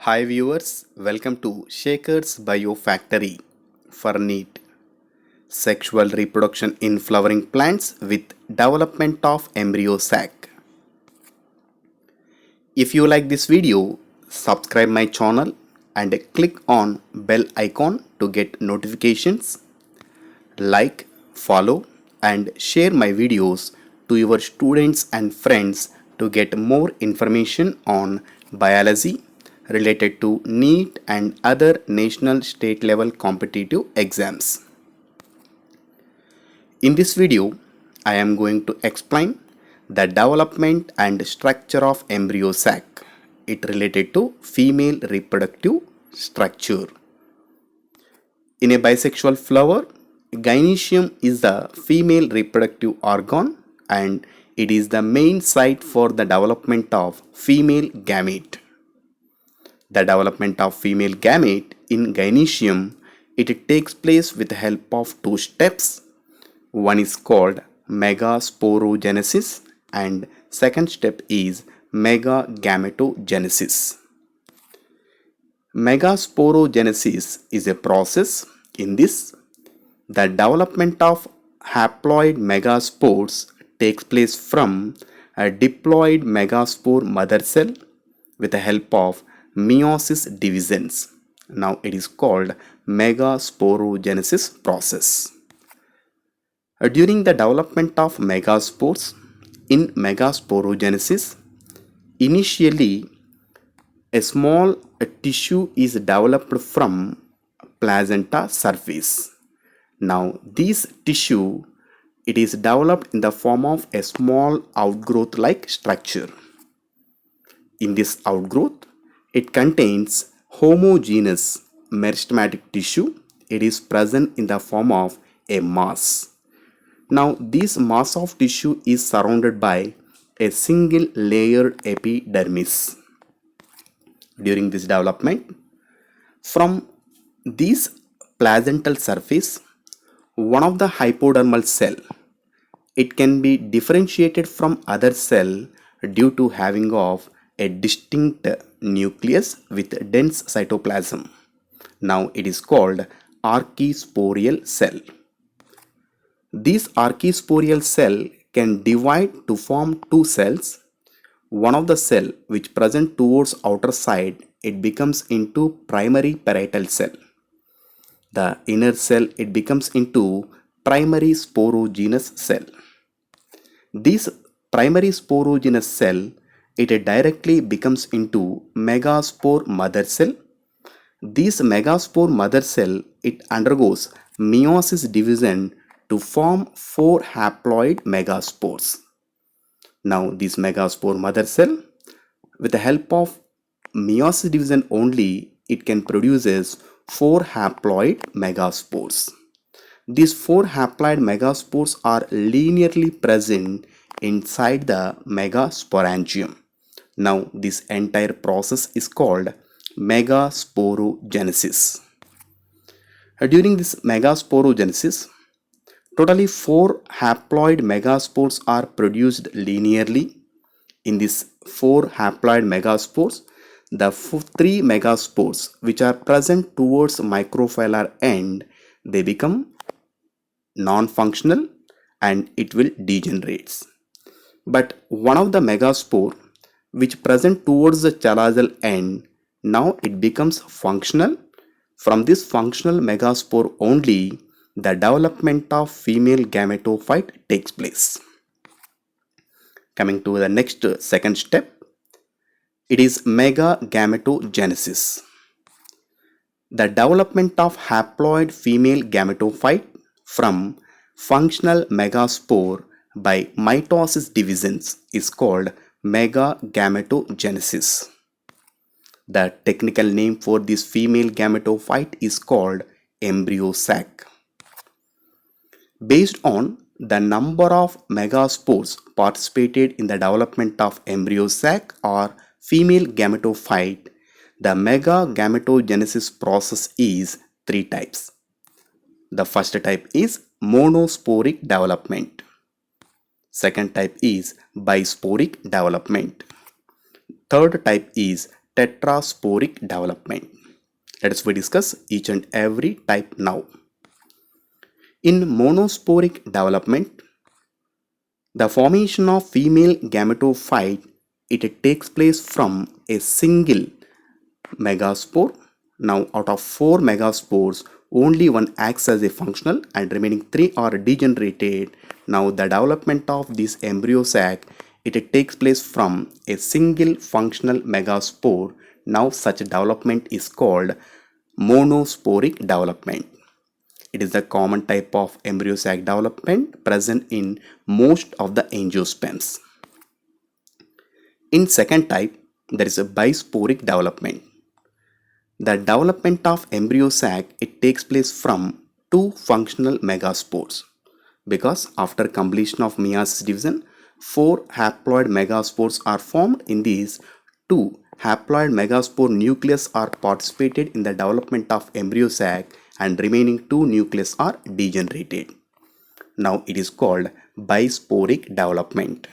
Hi viewers, welcome to Shaker's Biofactory for NEAT Sexual Reproduction in Flowering Plants with Development of Embryo Sac. If you like this video, subscribe my channel and click on bell icon to get notifications. Like, follow and share my videos to your students and friends to get more information on biology related to NEET and other national state level competitive exams. In this video, I am going to explain the development and structure of embryo sac. It related to female reproductive structure. In a bisexual flower, gynoecium is the female reproductive organ and it is the main site for the development of female gamete. The development of female gamete in gynoecium, it takes place with the help of two steps. One is called megasporogenesis and second step is megagametogenesis. Megasporogenesis is a process. In this, the development of haploid megaspores takes place from a diploid megaspore mother cell with the help of meiosis divisions. Now it is called megasporogenesis process. During the development of megaspores, in megasporogenesis, initially a small tissue is developed from placenta surface. Now this tissue, it is developed in the form of a small outgrowth like structure. In this outgrowth, it contains homogeneous meristematic tissue. It is present in the form of a mass. Now this mass of tissue is surrounded by a single layered epidermis. During this development, from this placental surface, one of the hypodermal cell, it can be differentiated from other cell due to having of a distinct nucleus with dense cytoplasm. Now it is called archisporial cell. This archisporial cell can divide to form two cells. One of the cell which present towards outer side, it becomes into primary parietal cell. The inner cell, it becomes into primary sporogenous cell. This primary sporogenous cell, it directly becomes into megaspore mother cell. This megaspore mother cell, it undergoes meiosis division to form four haploid megaspores. Now this megaspore mother cell, with the help of meiosis division only, it can produces four haploid megaspores. These four haploid megaspores are linearly present inside the megasporangium. Now this entire process is called megasporogenesis. During this megasporogenesis, totally four haploid megaspores are produced linearly. In these four haploid megaspores, the three megaspores which are present towards microfilar end, they become non-functional and it will degenerate. But one of the megaspore which present towards the chalazal end, now it becomes functional. From this functional megaspore only, the development of female gametophyte takes place. Coming to the next second step, it is megagametogenesis. The development of haploid female gametophyte from functional megaspore by mitosis divisions is called megagametogenesis. The technical name for this female gametophyte is called embryo sac. Based on the number of megaspores participated in the development of embryo sac or female gametophyte, the megagametogenesis process is three types. The first type is monosporic development. Second type is bisporic development. Third type is tetrasporic development. Let us discuss each and every type now. In monosporic development, the formation of female gametophyte, it takes place from a single megaspore. Now, out of 4 megaspores, only one acts as a functional and remaining 3 are degenerated. Now, the development of this embryo sac, it takes place from a single functional megaspore. Now, such development is called monosporic development. It is the common type of embryo sac development present in most of the angiosperms. In second type, there is a bisporic development. The development of embryo sac, it takes place from 2 functional megaspores, because after completion of meiosis division, 4 haploid megaspores are formed. In these, 2 haploid megaspore nucleus are participated in the development of embryo sac and remaining 2 nucleus are degenerated. Now it is called bisporic development.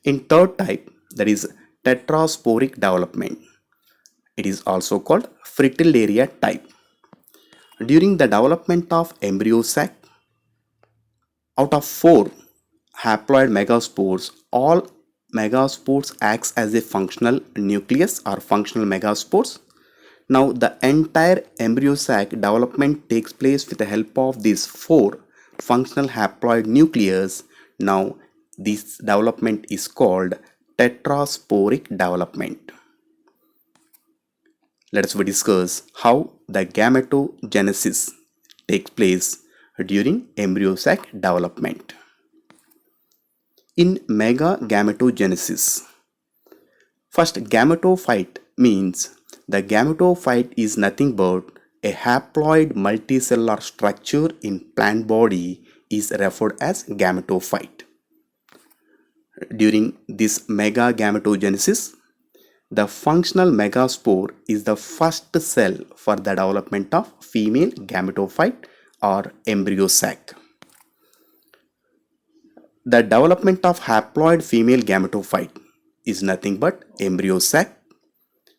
In third type, there is tetrasporic development. It is also called fritillaria type. During the development of embryo sac, out of 4 haploid megaspores, all megaspores acts as a functional nucleus or functional megaspores. Now the entire embryo sac development takes place with the help of these 4 functional haploid nucleus. Now this development is called tetrasporic development. Let us discuss how the gametogenesis takes place during embryo sac development. In megagametogenesis, first gametophyte means the gametophyte is nothing but a haploid multicellular structure in plant body is referred as gametophyte. During this megagametogenesis, the functional megaspore is the first cell for the development of female gametophyte or embryo sac. The development of haploid female gametophyte is nothing but embryo sac.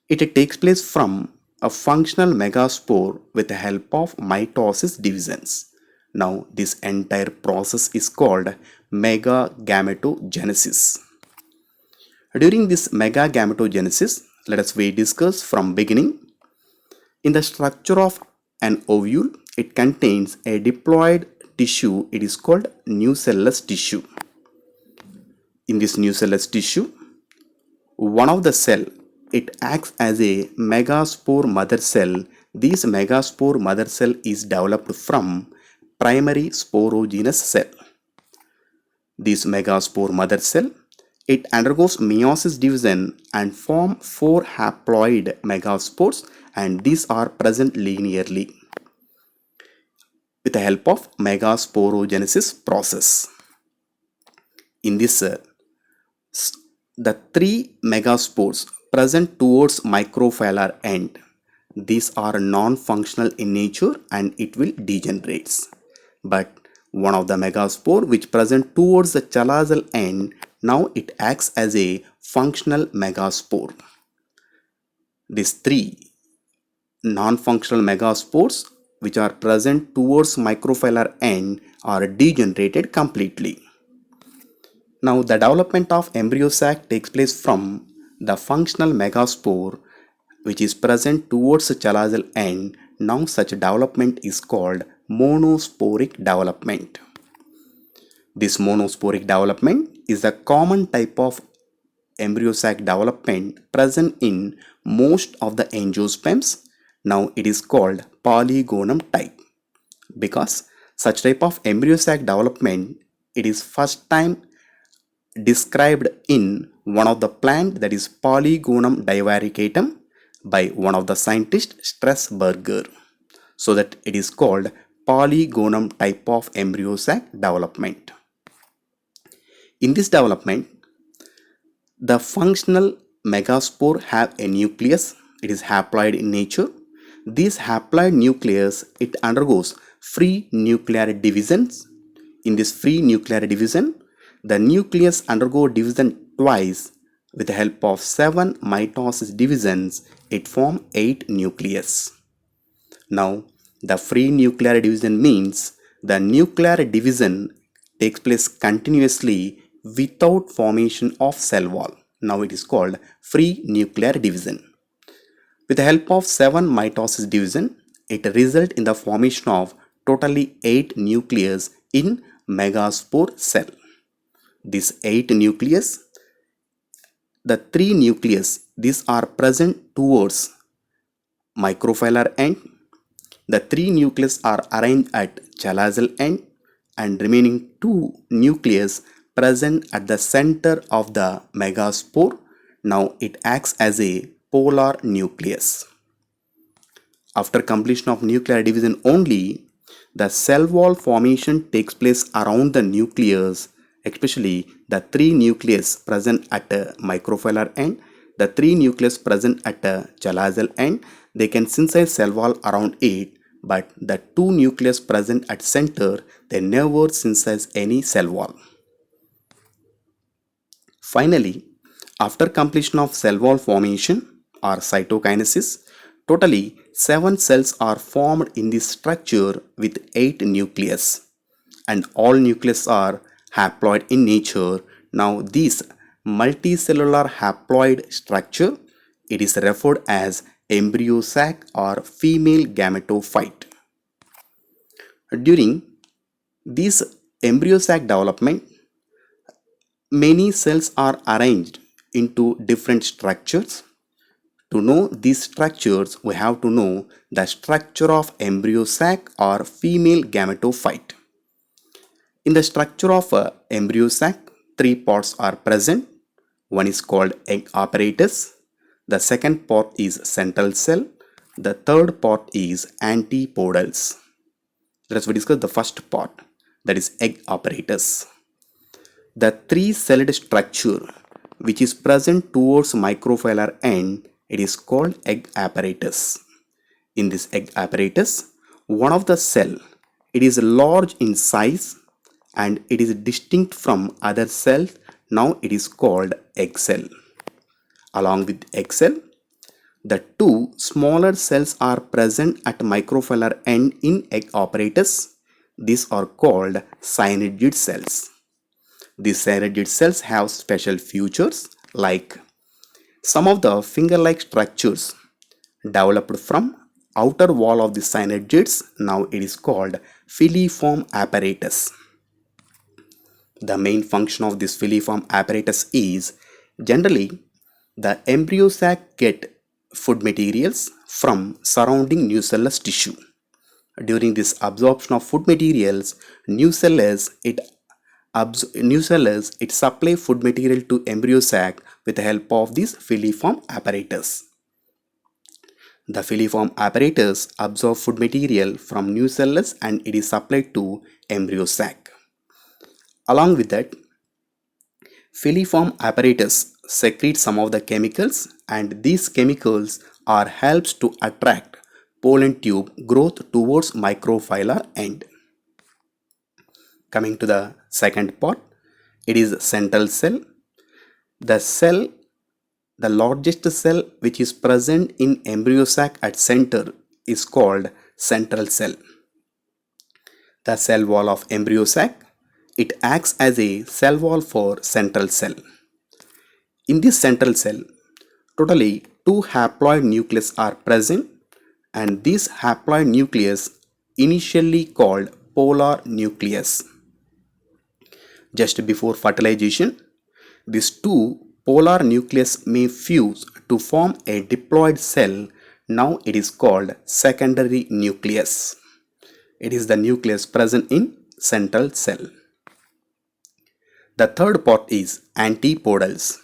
It takes place from a functional megaspore with the help of mitosis divisions. Now this entire process is called megagametogenesis. During this megagametogenesis, let us discuss from beginning. In the structure of an ovule, it contains a diploid tissue. It is called nucellus tissue. In this nucellus tissue, one of the cell, it acts as a megaspore mother cell. This megaspore mother cell is developed from primary sporogenous cell. This megaspore mother cell, it undergoes meiosis division and form 4 haploid megaspores, and these are present linearly with the help of megasporogenesis process. In this, the 3 megaspores present towards microphalar end, these are non-functional in nature and it will degenerates. But one of the megaspore which present towards the chalazal end, now it acts as a functional megaspore. These 3 non-functional megaspores which are present towards microphalar end are degenerated completely. Now the development of embryo sac takes place from the functional megaspore which is present towards the chalazal end. Now such development is called monosporic development. This monosporic development is the common type of embryo sac development present in most of the angiosperms. Now it is called polygonum type, because such type of embryo sac development, it is first time described in one of the plant, that is Polygonum divaricatum, by one of the scientist Strasburger. So that it is called polygonum type of embryo sac development. In this development, the functional megaspore have a nucleus. It is haploid in nature. This haploid nucleus, it undergoes free nuclear divisions. In this free nuclear division, the nucleus undergo division twice With the help of 7 mitosis divisions, it forms 8 nucleus. Now, the free nuclear division means the nuclear division takes place continuously without formation of cell wall. Now it is called free nuclear division. With the help of 7 mitosis division, it results in the formation of totally 8 nucleus in megaspore cell. These 8 nucleus, the 3 nucleus, these are present towards microfilar end. The 3 nucleus are arranged at chalazal end and remaining 2 nucleus present at the center of the megaspore. Now it acts as a polar nucleus. After completion of nuclear division only, the cell wall formation takes place around the nucleus, especially the 3 nucleus present at a microfilar end, the 3 nucleus present at a chalazal end. They can synthesize cell wall around it, but the 2 nucleus present at center, they never synthesize any cell wall. Finally, after completion of cell wall formation or cytokinesis, totally 7 cells are formed in this structure with 8 nucleus, and all nucleus are haploid in nature. Now this multicellular haploid structure, it is referred as embryo sac or female gametophyte. During this embryo sac development, many cells are arranged into different structures. To know these structures, we have to know the structure of embryo sac or female gametophyte. In the structure of embryo sac, 3 parts are present. One is called egg apparatus. The second part is central cell. The third part is antipodals. Let us discuss the first part, that is egg apparatus. The 3-celled structure which is present towards microfilar end, it is called egg apparatus. In this egg apparatus, one of the cell, it is large in size and it is distinct from other cells. Now it is called egg cell. Along with egg cell, the 2 smaller cells are present at microfilar end in egg apparatus. These are called syncytiid cells. These syncytiid cells have special features like some of the finger-like structures developed from outer wall of the syncytids. Now it is called filiform apparatus. The main function of this filiform apparatus is generally the embryo sac get food materials from surrounding nucellus tissue. During this absorption of food materials, nucellus it supply food material to embryo sac with the help of this filiform apparatus. The filiform apparatus absorbs food material from nucellus and it is supplied to embryo sac. Along with that, filiform apparatus secretes some of the chemicals, and these chemicals are helps to attract pollen tube growth towards microfilar end. Coming to the second part, it is central cell. The largest cell which is present in embryo sac at center is called central cell. The cell wall of embryo sac, it acts as a cell wall for central cell. In this central cell, totally 2 haploid nucleus are present, and this haploid nucleus initially called polar nucleus. Just before fertilization, these 2 polar nucleus may fuse to form a diploid cell. Now it is called secondary nucleus. It is the nucleus present in central cell. The third part is antipodals.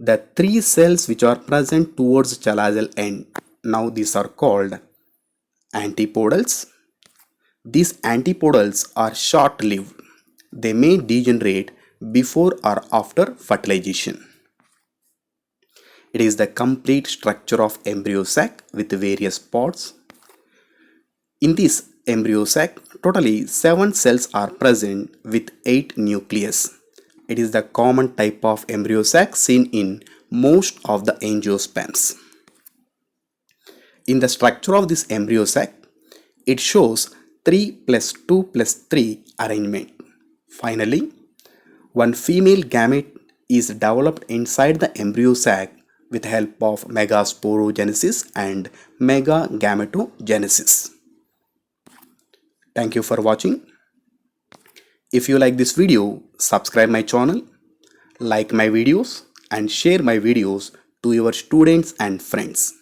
The 3 cells which are present towards chalazal end, now these are called antipodals. These antipodals are short-lived. They may degenerate before or after fertilization. It is the complete structure of embryo sac with various parts. In this embryo sac, totally 7 cells are present with 8 nucleus. It is the common type of embryo sac seen in most of the angiosperms. In the structure of this embryo sac, it shows 3 plus 2 plus 3 arrangement. Finally, one female gamete is developed inside the embryo sac with help of megasporogenesis and megagametogenesis. Thank you for watching. If you like this video, subscribe my channel, like my videos and share my videos to your students and friends.